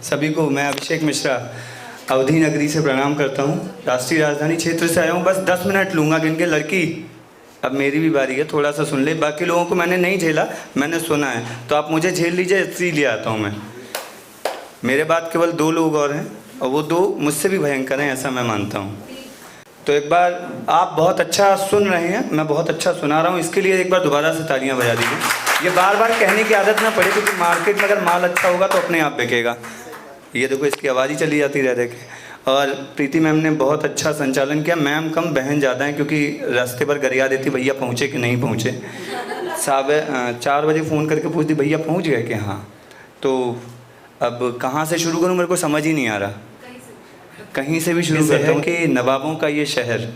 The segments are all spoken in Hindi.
सभी को मैं अभिषेक मिश्रा अवधी नगरी से प्रणाम करता हूँ। राष्ट्रीय राजधानी क्षेत्र से आया हूँ। बस 10 मिनट लूँगा गिन के। लड़की, अब मेरी भी बारी है, थोड़ा सा सुन ले। बाकी लोगों को मैंने नहीं झेला, मैंने सुना है, तो आप मुझे झेल लीजिए, इसीलिए आता हूँ मैं। मेरे बाद केवल 2 लोग और हैं और वो 2 मुझसे भी भयंकर हैं, ऐसा मैं मानता हूँ। तो एक बार आप बहुत अच्छा सुन रहे हैं, मैं बहुत अच्छा सुना रहा हूँ, इसके लिए एक बार दोबारा से तालियां बजा दीजिए। ये बार बार कहने की आदत ना पड़े, क्योंकि मार्केट में अगर माल अच्छा होगा तो अपने आप बिकेगा। ये देखो, इसकी आवाज़ ही चली जाती रह के। और प्रीति मैम ने बहुत अच्छा संचालन किया। मैम कम बहन ज़्यादा हैं, क्योंकि रास्ते पर गरिया देती, भैया पहुँचे कि नहीं पहुँचे। 4 बजे फ़ोन करके पूछती, भैया पहुँच गए कि हाँ। तो अब कहाँ से शुरू करूँ, मेरे को समझ ही नहीं आ रहा। कहीं से भी शुरू करता हूँ कि नवाबों का ये शहर,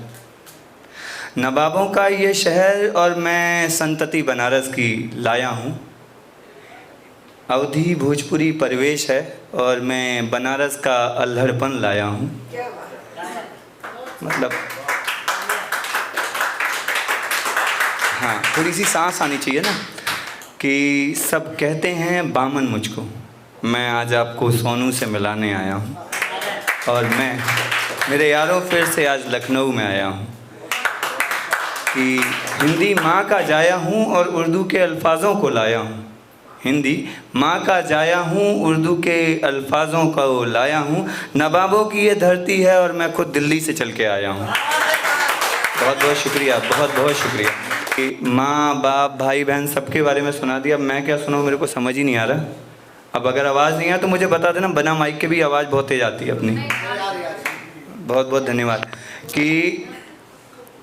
नवाबों का ये शहर, और मैं संतति बनारस की लाया हूँ। अवधी भोजपुरी परिवेश है और मैं बनारस का अल्हड़पन लाया हूँ। मतलब हाँ, थोड़ी सी सांस आनी चाहिए ना, कि सब कहते हैं बामन मुझको, मैं आज आपको सोनू से मिलाने आया हूँ। और मैं, मेरे यारों, फिर से आज लखनऊ में आया हूँ कि हिंदी माँ का जाया हूँ और उर्दू के अल्फाजों को लाया हूँ। हिंदी माँ का जाया हूँ, उर्दू के अल्फाजों को लाया हूँ। नवाबों की ये धरती है और मैं खुद दिल्ली से चल के आया हूँ। बहुत बहुत शुक्रिया, बहुत बहुत शुक्रिया। कि माँ बाप भाई बहन सबके बारे में सुना दिया। अब मैं क्या सुनाऊँ, मेरे को समझ ही नहीं आ रहा। अब अगर आवाज़ नहीं आए तो मुझे बता देना, बना माइक के भी आवाज़ बहुत तेज आती है अपनी। बहुत बहुत धन्यवाद। कि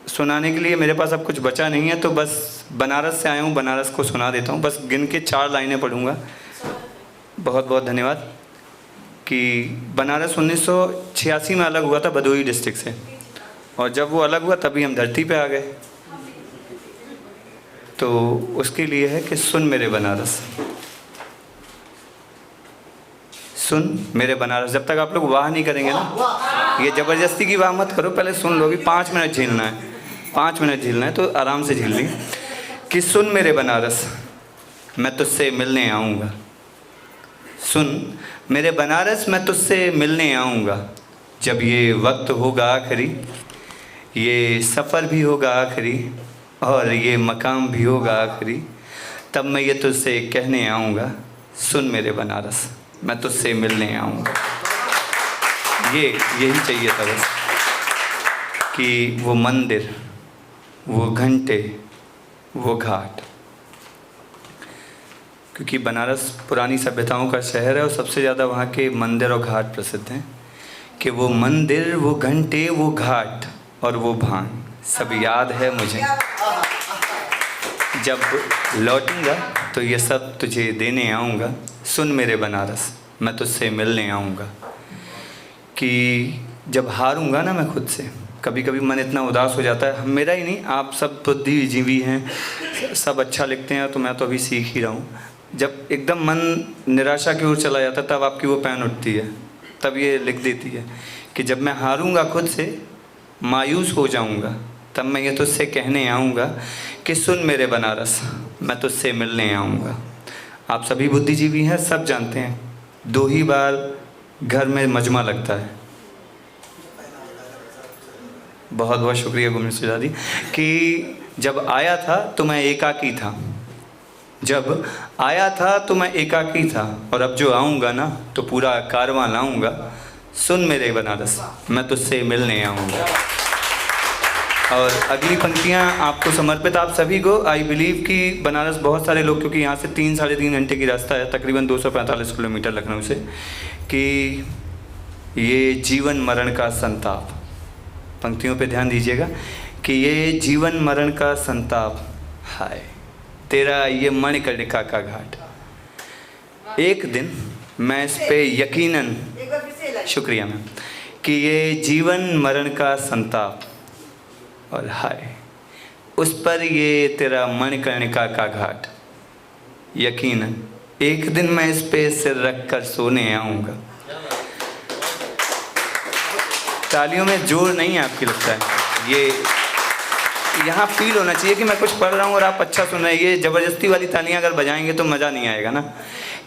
सुनाने के लिए मेरे पास अब कुछ बचा नहीं है, तो बस बनारस से आया हूँ, बनारस को सुना देता हूँ। बस गिन के 4 लाइनें पढ़ूँगा। बहुत बहुत धन्यवाद। कि बनारस 1986 में अलग हुआ था भदोही डिस्ट्रिक्ट से, और जब वो अलग हुआ तभी हम धरती पे आ गए। तो उसके लिए है कि सुन मेरे बनारस, सुन मेरे बनारस। जब तक आप लोग वाह नहीं करेंगे ना, ये ज़बरदस्ती की वाह मत करो, पहले सुन लो। भी 5 मिनट झेलना है, 5 मिनट झेलना है, तो आराम से झेल लेंगे। कि सुन मेरे बनारस, मैं तुझसे मिलने आऊँगा। सुन मेरे बनारस, मैं तुझसे मिलने आऊँगा। जब ये वक्त होगा आखिरी, ये सफ़र भी होगा आखिरी, और ये मकाम भी होगा आखिरी, तब मैं ये तुझसे कहने आऊँगा, सुन मेरे बनारस, मैं तुझसे मिलने आऊँगा। यही चाहिए था बस। कि वो मंदिर, वो घंटे, वो घाट, क्योंकि बनारस पुरानी सभ्यताओं का शहर है और सबसे ज़्यादा वहाँ के मंदिर और घाट प्रसिद्ध हैं। कि वो मंदिर, वो घंटे, वो घाट और वो भान सब याद है मुझे। जब लौटूंगा तो ये सब तुझे देने आऊँगा। सुन मेरे बनारस, मैं तुझसे मिलने आऊँगा। कि जब हारूंगा ना मैं खुद से, कभी कभी मन इतना उदास हो जाता है, मेरा ही नहीं, आप सब बुद्धिजीवी हैं, सब अच्छा लिखते हैं, तो मैं तो अभी सीख ही रहा हूँ। जब एकदम मन निराशा की ओर चला जाता है, तब आपकी वो पैन उठती है, तब ये लिख देती है कि जब मैं हारूंगा खुद से, मायूस हो जाऊंगा, तब मैं ये तुझसे कहने आऊँगा कि सुन मेरे बनारस, मैं तुझसे मिलने आऊँगा। आप सभी बुद्धिजीवी हैं, सब जानते हैं, 2 ही बार घर में मजमा लगता है। बहुत बहुत शुक्रिया गुरमीत सुजा जी। कि जब आया था तो मैं एकाकी था, जब आया था तो मैं एकाकी था, और अब जो आऊँगा ना तो पूरा कारवां लाऊँगा। सुन मेरे बनारस, मैं तुझसे मिलने आऊँगा। और अगली पंक्तियाँ आपको समर्पित, आप सभी को। आई बिलीव कि बनारस बहुत सारे लोग, क्योंकि यहाँ से 3 साढ़े 3 घंटे की रास्ता है, तकरीबन 245 किलोमीटर लखनऊ से। कि ये जीवन मरण का संताप, पंक्तियों पे ध्यान दीजिएगा। कि ये जीवन मरण का संताप, हाय तेरा ये मणिकर्णिका का घाट। एक दिन मैं इस पे यकीनन, शुक्रिया मैम। कि ये जीवन मरण का संताप, और हाय उस पर ये तेरा मणिकर्णिका का घाट। यकीनन एक दिन मैं इस पे सिर रख कर सोने आऊँगा। तालियों में जोर नहीं है आपकी, लगता है ये यहाँ फील होना चाहिए कि मैं कुछ पढ़ रहा हूँ और आप अच्छा सुन रहे हैं। ये ज़बरदस्ती वाली तालियाँ अगर बजाएंगे तो मज़ा नहीं आएगा ना।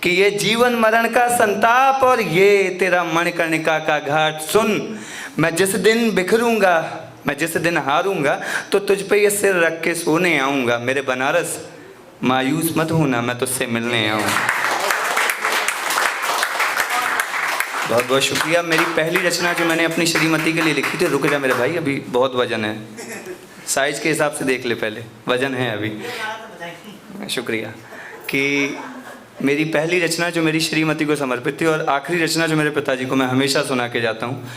कि ये जीवन मरण का संताप और ये तेरा मणिकर्णिका का घाट सुन। मैं जिस दिन बिखरूंगा, मैं जिस दिन हारूंगा, तो तुझ पे ये सिर रख के सोने आऊँगा। मेरे बनारस मायूस मत होना, मैं तुझसे मिलने आऊँगा। बहुत बहुत शुक्रिया। मेरी पहली रचना जो मैंने अपनी श्रीमती के लिए लिखी थी, रुक जा मेरे भाई अभी बहुत वजन है, साइज़ के हिसाब से देख ले पहले, वजन है अभी। शुक्रिया। कि मेरी पहली रचना जो मेरी श्रीमती को समर्पित थी और आखिरी रचना जो मेरे पिताजी को मैं हमेशा सुना के जाता हूँ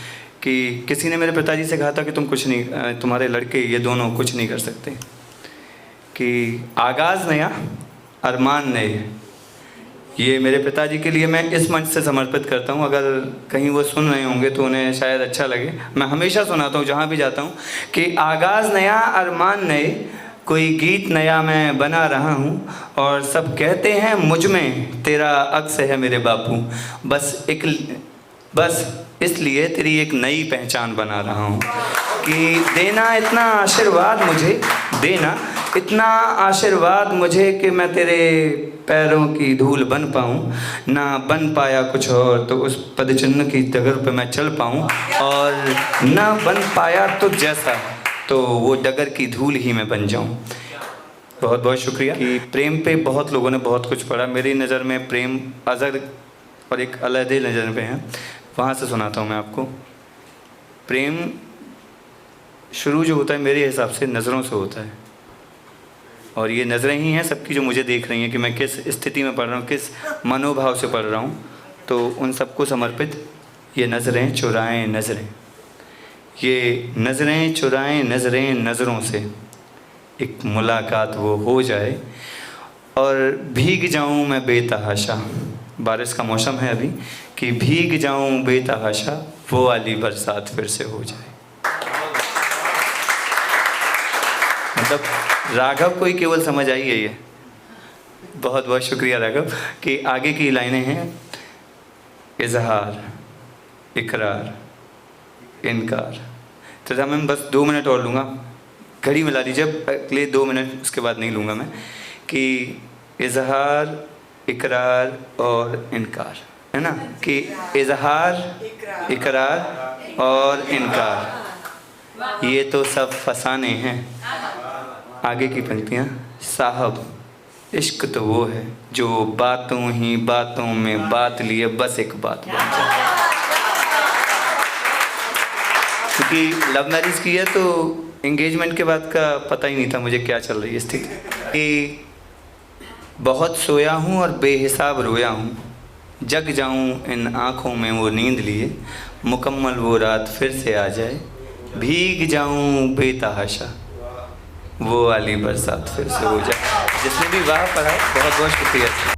कि किसी ने मेरे पिताजी से कहा था कि तुम कुछ नहीं, तुम्हारे लड़के ये दोनों कुछ नहीं कर सकते। कि आगाज़ नया अरमान नए, ये मेरे पिताजी के लिए मैं इस मंच से समर्पित करता हूँ। अगर कहीं वो सुन रहे होंगे तो उन्हें शायद अच्छा लगे। मैं हमेशा सुनाता हूँ जहाँ भी जाता हूँ कि आगाज़ नया अरमान नए, कोई गीत नया मैं बना रहा हूँ और सब कहते हैं मुझ में तेरा अक्स है मेरे बापू। बस इसलिए तेरी एक नई पहचान बना रहा हूँ। कि देना इतना आशीर्वाद मुझे, देना इतना आशीर्वाद मुझे कि मैं तेरे पैरों की धूल बन पाऊँ। ना बन पाया कुछ और तो उस पदचिन्ह की डगर पे मैं चल पाऊँ, और ना बन पाया तो जैसा तो वो डगर की धूल ही मैं बन जाऊँ। बहुत बहुत शुक्रिया। कि प्रेम पे बहुत लोगों ने बहुत कुछ पढ़ा। मेरी नज़र में प्रेम अज़र और एक अलहदे नज़र पे है, वहाँ से सुनाता हूँ मैं आपको। प्रेम शुरू जो होता है मेरे हिसाब से नज़रों से होता है, और ये नज़रें ही हैं सबकी जो मुझे देख रही हैं कि मैं किस स्थिति में पढ़ रहा हूँ, किस मनोभाव से पढ़ रहा हूँ। तो उन सबको समर्पित ये नज़रें चुराएं नज़रें, ये नज़रें चुराएं नज़रें नज़रों से, एक मुलाकात वो हो जाए और भीग जाऊँ मैं बेतहाशा। बारिश का मौसम है अभी, कि भीग जाऊँ बेतहाशा, वो वाली बरसात फिर से हो जाए। मतलब राघव को ही केवल समझ आई है ये। बहुत बहुत शुक्रिया राघव। कि आगे की लाइनें हैं, इजहार, इकरार, इनकार। तो जब मैं बस 2 मिनट और लूँगा, घड़ी मिला दीजिए अगले 2 मिनट, उसके बाद नहीं लूँगा मैं। कि इजहार, इकरार और इनकार, है ना। कि इजहार, इकरार और इनकार, ये तो सब फसाने हैं। आगे की पंक्तियाँ, साहब इश्क तो वो है जो बातों ही बातों में बात लिए बस एक बात बन जाए। क्योंकि लव मैरिज की है तो एंगेजमेंट के बाद का पता ही नहीं था मुझे क्या चल रही है स्थिति। कि बहुत सोया हूँ और बेहिसाब रोया हूँ, जग जाऊँ इन आँखों में वो नींद लिए, मुकम्मल वो रात फिर से आ जाए, भीग जाऊँ बेतहाशा, वो वाली बरसात फिर से हो जाए। जिसने भी वाह पढ़ा बहुत बहुत शुक्रिया।